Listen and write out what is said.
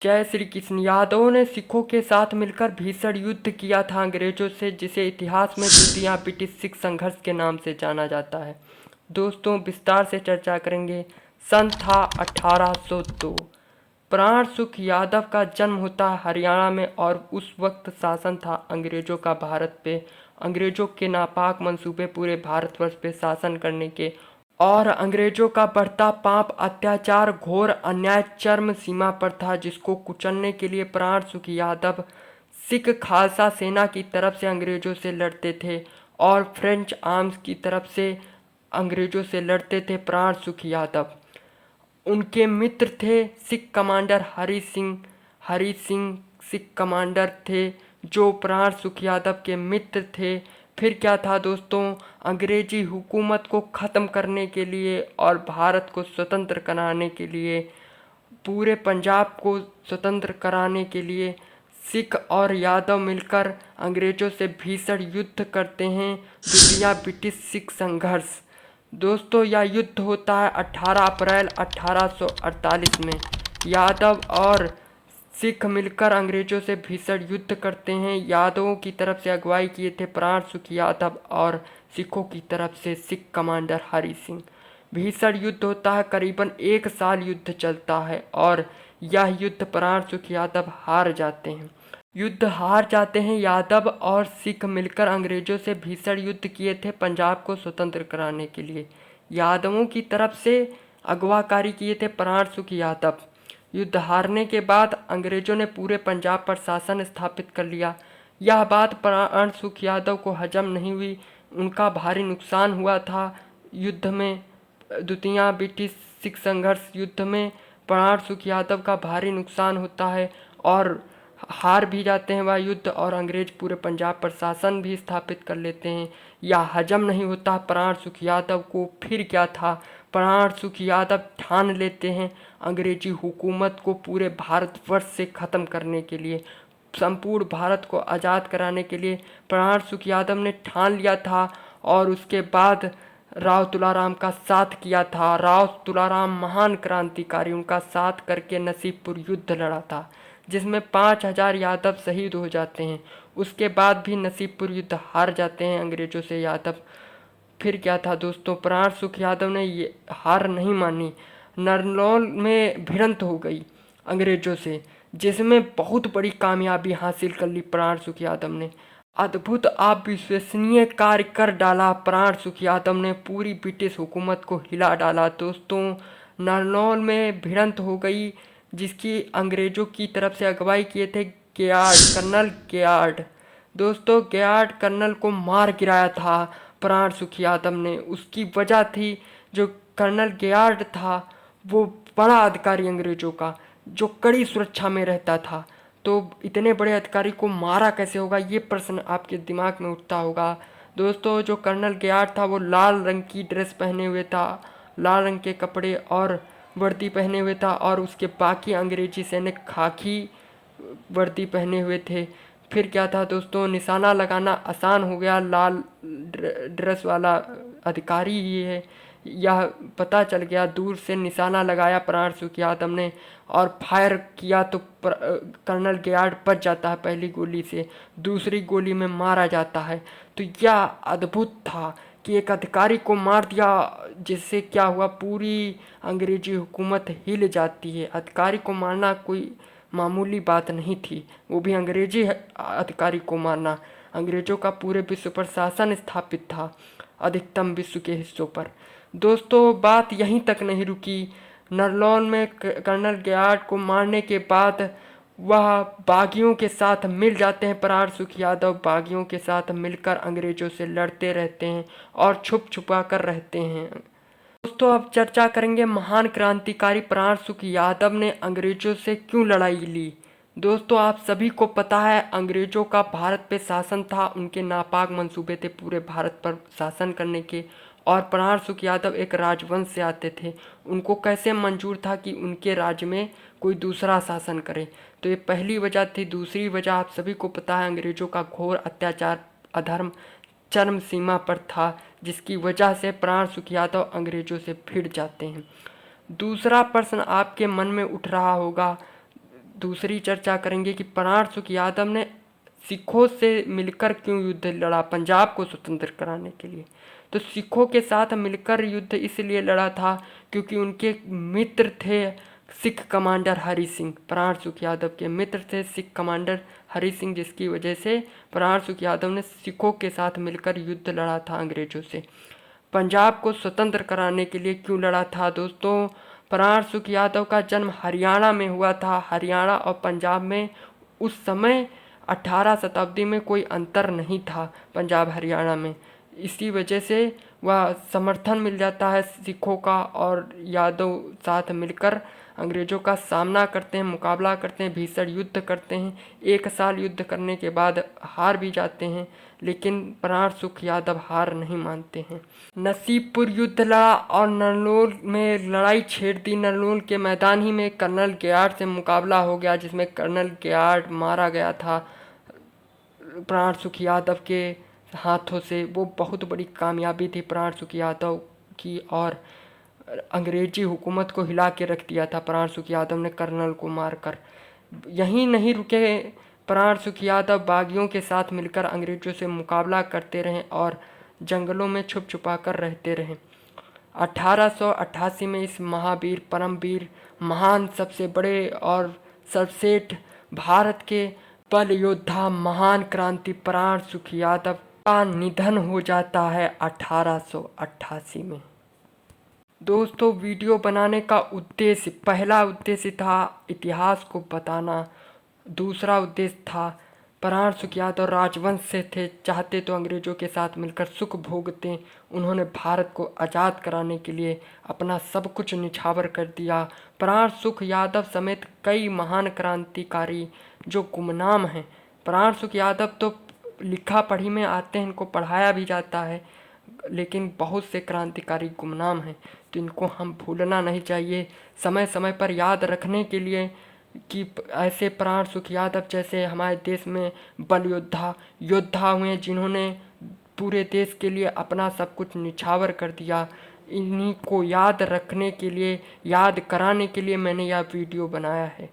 जय श्री कृष्ण। यादवों ने सिखों के साथ मिलकर भीषण युद्ध किया था अंग्रेजों से, जिसे इतिहास में द्वितीय ब्रिटिश सिख संघर्ष के नाम से जाना जाता है। दोस्तों, विस्तार से चर्चा करेंगे। सन था 1802। प्राण सुख यादव का जन्म होता है हरियाणा में और उस वक्त शासन था अंग्रेजों का भारत पे। अंग्रेजों के नापाक मंसूबे पूरे भारतवर्ष पे शासन करने के और अंग्रेजों का बढ़ता पाप, अत्याचार, घोर अन्याय चरम सीमा पर था, जिसको कुचलने के लिए प्राण सुख यादव सिख खालसा सेना की तरफ से अंग्रेजों से लड़ते थे और फ्रेंच आर्म्स की तरफ से अंग्रेजों से लड़ते थे। प्राण सुख यादव उनके मित्र थे सिख कमांडर हरि सिंह। हरि सिंह सिख कमांडर थे जो प्राण सुख यादव के मित्र थे। फिर क्या था दोस्तों, अंग्रेजी हुकूमत को ख़त्म करने के लिए और भारत को स्वतंत्र कराने के लिए, पूरे पंजाब को स्वतंत्र कराने के लिए सिख और यादव मिलकर अंग्रेजों से भीषण युद्ध करते हैं। द्वितीय ब्रिटिश सिख संघर्ष। दोस्तों, यह युद्ध होता है 18 अप्रैल 1848 में। यादव और सिख मिलकर अंग्रेजों से भीषण युद्ध करते हैं। यादवों की तरफ से अगुवाई किए थे प्राण सुख यादव और सिखों की तरफ से सिख कमांडर हरि सिंह। भीषण युद्ध होता है, करीबन 1 साल युद्ध चलता है और यह युद्ध प्राण सुख यादव हार जाते हैं। युद्ध हार जाते हैं। यादव और सिख मिलकर अंग्रेजों से भीषण युद्ध किए थे पंजाब को स्वतंत्र कराने के लिए। यादवों की तरफ से अगवाकारी किए थे प्राण सुख यादव। युद्ध हारने के बाद अंग्रेजों ने पूरे पंजाब पर शासन स्थापित कर लिया। यह बात प्राण सुख यादव को हजम नहीं हुई। उनका भारी नुकसान हुआ था युद्ध में। द्वितीय ब्रिटिश सिख संघर्ष युद्ध में प्राण सुख यादव का भारी नुकसान होता है और हार भी जाते हैं वह युद्ध और अंग्रेज पूरे पंजाब पर शासन भी स्थापित कर लेते हैं। यह हजम नहीं होता प्राण सुख यादव को। फिर क्या था, प्राण सुख यादव ठान लेते हैं अंग्रेजी हुकूमत को पूरे भारतवर्ष से ख़त्म करने के लिए, संपूर्ण भारत को आज़ाद कराने के लिए प्राण सुख यादव ने ठान लिया था। और उसके बाद राव तुलाराम का साथ किया था। राव तुलाराम महान क्रांतिकारी, उनका साथ करके नसीबपुर युद्ध लड़ा था जिसमें 5,000 यादव शहीद हो जाते हैं। उसके बाद भी नसीबपुर युद्ध हार जाते हैं अंग्रेजों से यादव। फिर क्या था दोस्तों, प्राण सुख यादव ने ये हार नहीं मानी। नरनौल में भिड़ंत हो गई अंग्रेजों से, जिसमें बहुत बड़ी कामयाबी हासिल कर ली प्राण सुख यादव ने। अद्भुत अविश्वसनीय कार्य कर डाला प्राण सुख यादव ने, पूरी ब्रिटिश हुकूमत को हिला डाला। दोस्तों, नरनौल में भिड़ंत हो गई जिसकी अंग्रेजों की तरफ से अगुवाई किए थे कर्नल गेयार्ड। दोस्तों, गेयार्ड कर्नल को मार गिराया था प्राण सुख यादव ने। उसकी वजह थी, जो कर्नल गेयार्ड था वो बड़ा अधिकारी अंग्रेजों का, जो कड़ी सुरक्षा में रहता था। तो इतने बड़े अधिकारी को मारा कैसे होगा, ये प्रश्न आपके दिमाग में उठता होगा। दोस्तों, जो कर्नल गेयार्ड था वो लाल रंग की ड्रेस पहने हुए था, लाल रंग के कपड़े और वर्दी पहने हुए था, और उसके बाकी अंग्रेजी सैनिक खाकी वर्दी पहने हुए थे। फिर क्या था दोस्तों, निशाना लगाना आसान हो गया। लाल ड्रेस वाला अधिकारी ही है, यह पता चल गया। दूर से निशाना लगाया प्राण सुख यादव ने और फायर किया तो कर्नल गेयार्ड बच जाता है पहली गोली से, दूसरी गोली में मारा जाता है। तो यह अद्भुत था कि एक अधिकारी को मार दिया, जिससे क्या हुआ, पूरी अंग्रेजी हुकूमत हिल जाती है। अधिकारी को मारना कोई मामूली बात नहीं थी, वो भी अंग्रेजी अधिकारी को मारना। अंग्रेजों का पूरे विश्व पर शासन स्थापित था, अधिकतम विश्व के हिस्सों पर। दोस्तों, बात यहीं तक नहीं रुकी। नरलौन में कर्नल गेयार्ड को मारने के बाद वह बागियों के साथ मिल जाते हैं। प्राण सुख यादव बागियों के साथ मिलकर अंग्रेजों से लड़ते रहते हैं और छुप छुपा कर रहते हैं। दोस्तों, अब चर्चा करेंगे महान क्रांतिकारी प्राण सुख यादव ने अंग्रेजों से क्यों लड़ाई ली। दोस्तों, आप सभी को पता है अंग्रेजों का भारत पे शासन था, उनके नापाक मंसूबे थे पूरे भारत पर शासन करने के। और प्राण सुख यादव एक राजवंश से आते थे, उनको कैसे मंजूर था कि उनके राज्य में कोई दूसरा शासन करे। तो ये पहली वजह थी। दूसरी वजह आप सभी को पता है, अंग्रेजों का घोर अत्याचार, अधर्म चरम सीमा पर था, जिसकी वजह से प्राण सुख यादव अंग्रेजों से भिड़ जाते हैं। दूसरा प्रश्न आपके मन में उठ रहा होगा दूसरी चर्चा करेंगे कि प्राण सुख यादव ने सिखों से मिलकर क्यों युद्ध लड़ा पंजाब को स्वतंत्र कराने के लिए। तो सिखों के साथ मिलकर युद्ध इसलिए लड़ा था क्योंकि उनके मित्र थे सिख कमांडर हरि सिंह। प्राण सुख यादव के मित्र थे सिख कमांडर हरि सिंह, जिसकी वजह से प्राण सुख यादव ने सिखों के साथ मिलकर युद्ध लड़ा था अंग्रेजों से। पंजाब को स्वतंत्र कराने के लिए क्यों लड़ा था दोस्तों। प्राण सुख यादव का जन्म हरियाणा में हुआ था। हरियाणा और पंजाब में उस समय 18 शताब्दी में कोई अंतर नहीं था पंजाब हरियाणा में। इसी वजह से वह समर्थन मिल जाता है सिखों का, और यादव साथ मिलकर अंग्रेज़ों का सामना करते हैं, मुकाबला करते हैं, भीषण युद्ध करते हैं। 1 साल युद्ध करने के बाद हार भी जाते हैं, लेकिन प्राण सुख यादव हार नहीं मानते हैं। नसीबपुर युद्ध लड़ा और नरनौल में लड़ाई छेड़ दी। नरनौल के मैदान ही में कर्नल ग्यार्ड से मुकाबला हो गया, जिसमें कर्नल ग्यार्ड मारा गया था प्राण सुख यादव के हाथों से। वो बहुत बड़ी कामयाबी थी प्राण सुख यादव की, और अंग्रेजी हुकूमत को हिला के रख दिया था प्राण सुख यादव ने कर्नल को मारकर। यहीं नहीं रुके प्राण सुख यादव, बागियों के साथ मिलकर अंग्रेजों से मुकाबला करते रहे और जंगलों में छुप छुपा कर रहते रहे। 1888 में इस महावीर, परमवीर, महान, सबसे बड़े और सर्वश्रेष्ठ भारत के बल योद्धा, महान क्रांति प्राण सुख यादव का निधन हो जाता है 1888 में। दोस्तों, वीडियो बनाने का उद्देश्य, पहला उद्देश्य था इतिहास को बताना, दूसरा उद्देश्य था प्राण सुख यादव राजवंश से थे, चाहते तो अंग्रेजों के साथ मिलकर सुख भोगते। उन्होंने भारत को आज़ाद कराने के लिए अपना सब कुछ निछावर कर दिया। प्राण सुख यादव समेत कई महान क्रांतिकारी जो गुमनाम हैं। प्राण सुख यादव तो लिखा पढ़ी में आते हैं, इनको पढ़ाया भी जाता है, लेकिन बहुत से क्रांतिकारी गुमनाम हैं, तो इनको हम भूलना नहीं चाहिए। समय समय पर याद रखने के लिए कि ऐसे प्राण सुख यादव जैसे हमारे देश में बल योद्धा हुए, जिन्होंने पूरे देश के लिए अपना सब कुछ निछावर कर दिया। इन्हीं को याद रखने के लिए, याद कराने के लिए मैंने यह वीडियो बनाया है।